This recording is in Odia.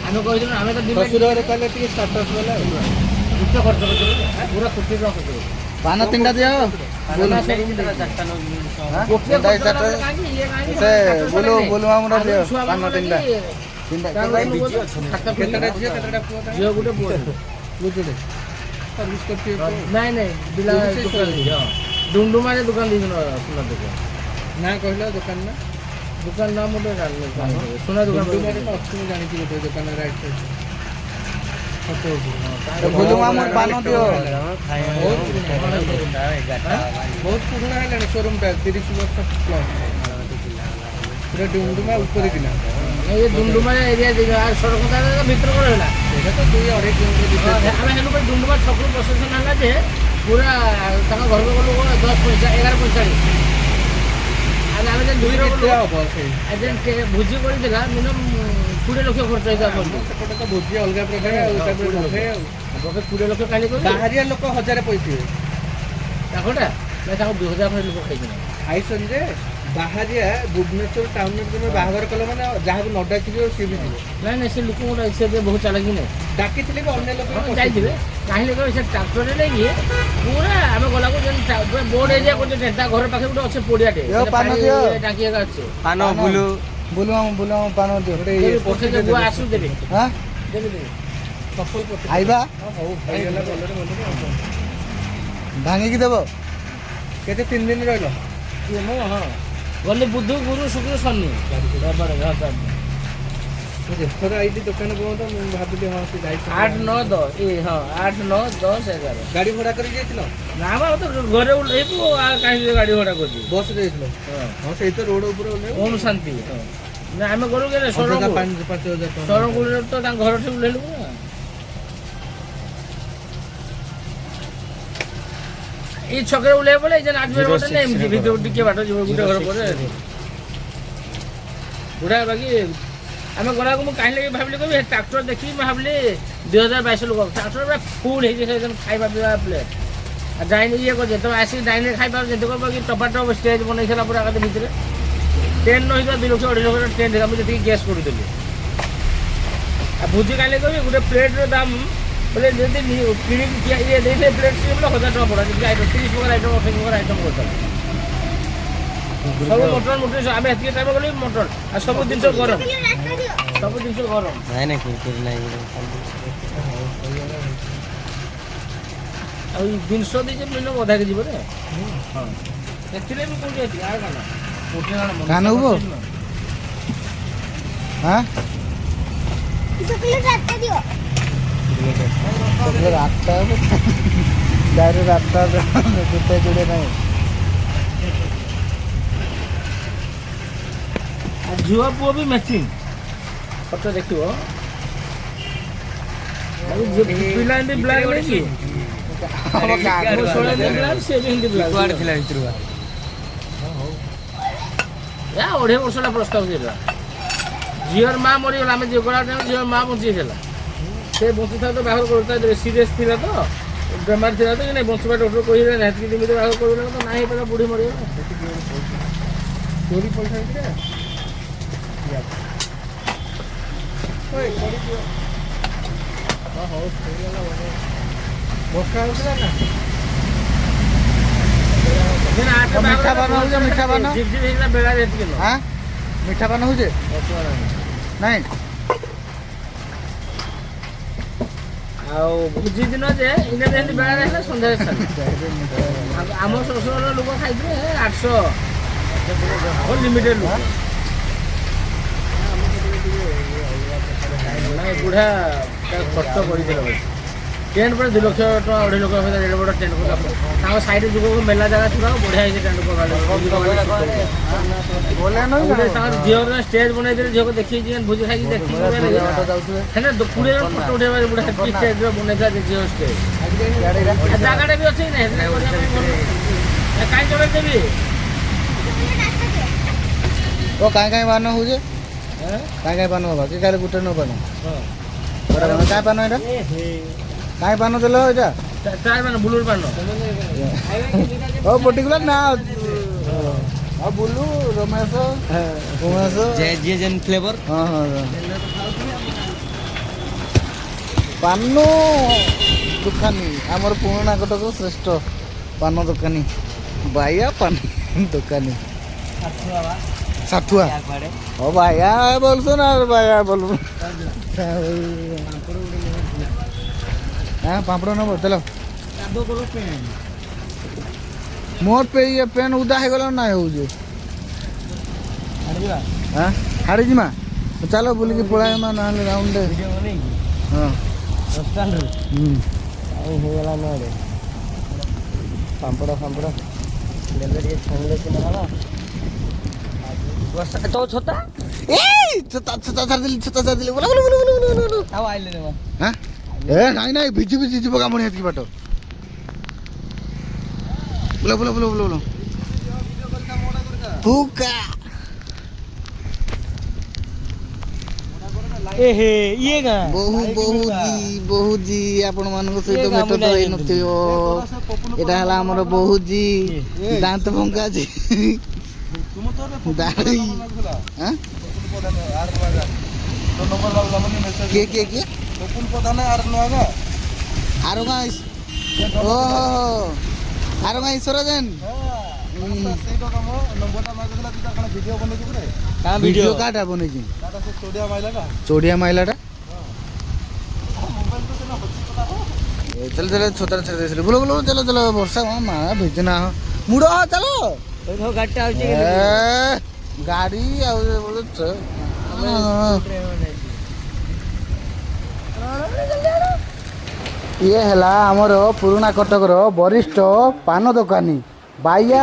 ଆମେ କହିଥିଲୁ ଆମେ ତ ଶ୍ୱଶୁରରେ କହିଲେ ଟିକେ ଷ୍ଟାଟସ୍ ଗଲେ ଉଚ୍ଚ ଖର୍ଚ୍ଚ କରୁଛୁ ପୁରା କୋଟି ଟଙ୍କା ଖର୍ଚ୍ଚ କରୁଛୁ। ପାନ ତିନିଟା ଦିଅ ବୋଲୁ ବୋଲୁ ଆମର ଦିଅ ପାନ ତିନିଟା କେତେଟା ଝିଅ କେତେଟା ପୁଅ? ଝିଅ ଗୋଟେ ପୁଅ ବୁଝିଲେ ସର୍ଭିସ୍ କରିଥିବେ। ନାଇଁ ନାଇଁ ପିଲା ଦୋକାନ ଡୁମଡୁମାରେ ଦୋକାନ ଦେଇଛୁ ସୁନା ଦୋକାନ ନା କହିଲ ଦୋକାନ ନା ଦୋକାନ ନାଁ ମୁଁ ଜାଣିନି ସୁନା ଦୋକାନ ଅଛି ମୁଁ ଜାଣିଛି ଗୋଟେ ଦୋକାନ ରାଇଟ୍ ବୋଲୁ ଆମର ପାନ ଦିଅ ବହୁତ ପୁରୁଣା ହେଲାଣି ସୋରୁମଟା 30 ବର୍ଷ ପ୍ଲସ୍ ପୁରା ଡୁମଡୁମା ଉପରେ କିନା ଏ ଡୁମଡୁମା ଏରିଆ ସଡ଼କ ଭିତରେ କ'ଣ ହେଲା ସେଇଟା ତ 2-2.5 କିଲୋମିଟର ଭିତରେ ଆମେ ହେଲୁ ଡୁମଡୁମା ଛକରୁ ପ୍ରସେସନ ହେଲା ଯେ ପୁରା ତାଙ୍କ ଘରକୁ ଗଲୁ 11:45 ଆମେ ଭୋଜି କରିଥିଲା ମିନିମମ୍ 20 ଲକ୍ଷ ଖର୍ଚ୍ଚ ହେଇଥିଲା ସେପଟେ ତ ଭୋଜି ଅଲଗା ପ୍ରକାର ଆଉ 20 ଲକ୍ଷ କାଲି କରି ବାହାରିଆ ଲୋକ 1000 ପଇଥିବେ ତାଙ୍କଟା ତାଙ୍କୁ 2000 ଖଣ୍ଡେ ଲୋକ ଖାଇଛନ୍ତି ଆଇସନ୍ ଯେ ବାହାରିଆ ଭୁବନେଶ୍ୱର ଟାଉନରେ ତୁମେ ବାହାଘର କଲ ମାନେ ଯାହାକୁ ନ ଡାକିଯିବ ସିଏ ବି ଯିବ। ନାଇଁ ନାଇଁ ସେ ଲୋକଙ୍କୁ ସେ ବହୁତ ଚାଲାକି ନାହିଁ ଡାକିଥିଲେ ବି ଅନ୍ୟ ଲୋକ ଯାଇଥିବେ କାହିଁକି କହିବେ ସେ ଟ୍ରାକ୍ଟରରେ ନେଇକି ପୁରା ଆମେ ଗଲାକୁ ବୋର୍ଡ ଏରିଆ କରୁଛେ ତା ଘର ପାଖରେ ଗୋଟେ ଅଛି ପଡ଼ିଆଟେ ଟାଙ୍କି ଅଛି ପାନ ବୁଲୁ ବୁଲୁ ପାନ ଦିଅ ଆସୁ ଦେବି ଆଇବା ଭାଙ୍ଗିକି ଦେବ କେତେ 3 ଦିନ ରହିଲ? ହଁ ଗଲି ବୁଧ ଗୁରୁ ଶୁକ୍ର ଶନି ଯେତେଥର ଆଇଲି ଦୋକାନ ପର୍ଯ୍ୟନ୍ତ ମୁଁ ଭାବିଲି ହଁ ସେ ଯାଇଥିଲି 8, 9, 10 ହଁ 8, 9, 10, 11 ଗାଡ଼ି ଭଡ଼ା କରି ଯାଇଥିଲ? ନା ବା ତ ଘରେ ଓହ୍ଲେଇବୁ ଆଉ କାହିଁକି ଗାଡ଼ି ଭଡ଼ା କରିଛୁ ବସ୍ରେ ଯାଇଥିଲ? ହଁ ସେଇ ତ ରୋଡ଼ ଉପରେ ଓହ୍ଲେଇବୁ ଓମ୍ ଶାନ୍ତି ନା ଆମେ ଗଲୁ କେତେ 5,000 ଶରଣକୁଳରେ ତ ତାଙ୍କ ଘରଠି ଓହ୍ଲେଇଲୁ ନା এই ছকের উল্লে বলে এই যে আজমের মধ্যে না এমনি ভিতরে টিকে বাটো যাব গুটে ঘর পরে বুড়া বাকি আমি গলাকে মু কাহিলে ভাবলি কবি ট্রাক্টর দেখি মু ভাবলি 2022 লোক ট্রাক্টর পুরা ফুল হয়ে গেছে একদম খাইবা পিবা প্লেট আর ডাইনি ইয়ে করছে তো আসি ডাইনি খাইবা যেতে করবো কি টপাটো স্টেজ বনাইছিলা পুরা আগে ভিতরে ট্রেন নইতো 2 লক্ষ 2.5 লক্ষ ট্রেন দেখা আমি যেতে গ্যাস করে দিলি আর বুঝি কাইলে কবি গোটে প্লেটর দাম बोले जल्दी किणी ये देखिए प्लेट से बोला 1000 टका पड़ा जब आइटम 30 प्रकार आइटम 28 प्रकार आइटम करता सब मटन मटन आमे हेती टाइम गली मटन आ सब दिन तो गरम नहीं कुरकुर नहीं आ जिनसो दे जे मिनो बधा के जीव रे हां एक्चुअली में कोन जेती आ गाना कोठे गाना गाना हो हां चॉकलेट रात दियो रास्ता डायरेक्ट रास्ता जुटे जुड़े नहीं झुआ पुओ भी मैचिंग फोटो देखियो पिला भी ब्लैक नहीं हम सोले भी ब्लैक से भी हिंदी ब्लैक कोड थिला भितरवा या ओढे वर्षला प्रस्ताव दिला जियर मां मरि गला में जे गोला जियर मां बंची गेला से बंची था तो बाहर करता सीरियस थिला तो बेमार थिला तो नहीं बंचवा डॉक्टर कहिले ना कि दिमिते बाहर करबे तो नाही पड़ा बुढ़ी मरि गला चोरी पैसा दिले ओए चोरी दियो हां हो सेला बसका होतला ना मीठा बना हो मीठा बना जिग जिग एकला बेला रेत किलो हां मीठा बना हो जे नहीं ଆଉ ବୁଝି ଦିନ ଯେ ଇନେ ଯେମିତି ବେଳା ରହିଲା ସନ୍ଧ୍ୟାରେ ସାରି ଆମ ଶ୍ୱଶୁର ଲୋକ ଖାଇଥିଲେ 800 ଲିମିଟେଡ୍ ଲୋକ ବୁଢ଼ା ଖର୍ଚ୍ଚ କରିଥିଲେ ଟେଣ୍ଟ ପରେ 2 ଲକ୍ଷ ଟଙ୍କା 2.5 ଲକ୍ଷ ଏଡ଼େ ବଡ଼ ଟେଣ୍ଟ ତାଙ୍କ ସାଇଡ଼୍ ଯୁଗକୁ ମେଲା ଜାଗା ଥିବା ବଢ଼ିଆ ହେଇଛି ଟେଣ୍ଟ ତାଙ୍କର ଝିଅର ଷ୍ଟେଜ୍ ବନେଇଦେଲେ ଝିଅକୁ ଦେଖିକି ଭୋଜି ଖାଇକି ଦେଖିକି ହେଲେ 20 ଜଣ ଫଟୋ ଉଠେଇବା ବୁଢ଼ା ଷ୍ଟେଜ୍ ବନେଇଥିଲା ଝିଅ ଷ୍ଟେଜ୍ ଜାଗାଟା ବି ଅଛି ନା କାହିଁ ଚଳେଇ ଦେବି ओ काय काय बानो हो जे काय बानो होबा कि काले गुटे न बानो बड़ा बानो काय बानो एटा काय बानो देलो एटा ତାର ମାନେ ବୁଲୁର ପାନ ଓ ପର୍ଟିକୁଲାର ନା ଆଉ ବୁଲୁ ରମେଶ ଉମେଶ ଯିଏ ଯେନ୍ ଫ୍ଲେଭର ହଁ ହଁ ପାନ ଦୋକାନୀ ଆମର ପୁରୁଣା କଟକ ଶ୍ରେଷ୍ଠ ପାନ ଦୋକାନୀ ବାୟା ପାନ ଦୋକାନୀ ସାଥୁଆ ଓ ବାୟା बोलছো ना बाया बोलू हाँ पापड़ नब चलो मोर पे ये पेन उदा है गला ना हो जे हाँ हाड़ी जिमा चलो बोल के पळाय मा ना राउंड हाँ ପାମ୍ପଡ଼ ତ ଛତା ए छता छता छाड़ दिली बोला बोला बोला बोला ଆଉ ଆଇଲେ ଦେବ हाँ ए नहीं नहीं भिजी भिजी जीव का मन हेत की बाटो बोला बोला बोला बोला बोला फुका ଏହେ ଇଏ ଗାଁ ବହୁ ଜି ଆପଣ ମାନଙ୍କ ସହିତ ଭେଟ ତ ହେଇ ନଥିବ ଏଟା ହେଲା ଆମର ବହୁ ଜି ଦାନ୍ତ ଭଙ୍କା ଜି ଦାଢି ହାଁ କିଏ କିଏ କିଏ ଆର ଗାଁ ଓହୋ ଆର ଗାଁ ଈଶ୍ୱର ଜେନ ଭିଡ଼ିଓ କାଟା ବନେଇଛି ଚୋଡ଼ିଆ ମାଇଲାଟା चल चल छोटा छेड़ दे बोलो बोलो चलो चलो वर्षा मा भेजना मुड़ो चलो ଗାଡ଼ିଟା ହଉଛି गाड़ी ये है आमर पुराणा कटकर वरिष्ठ पान दोकानी बाइया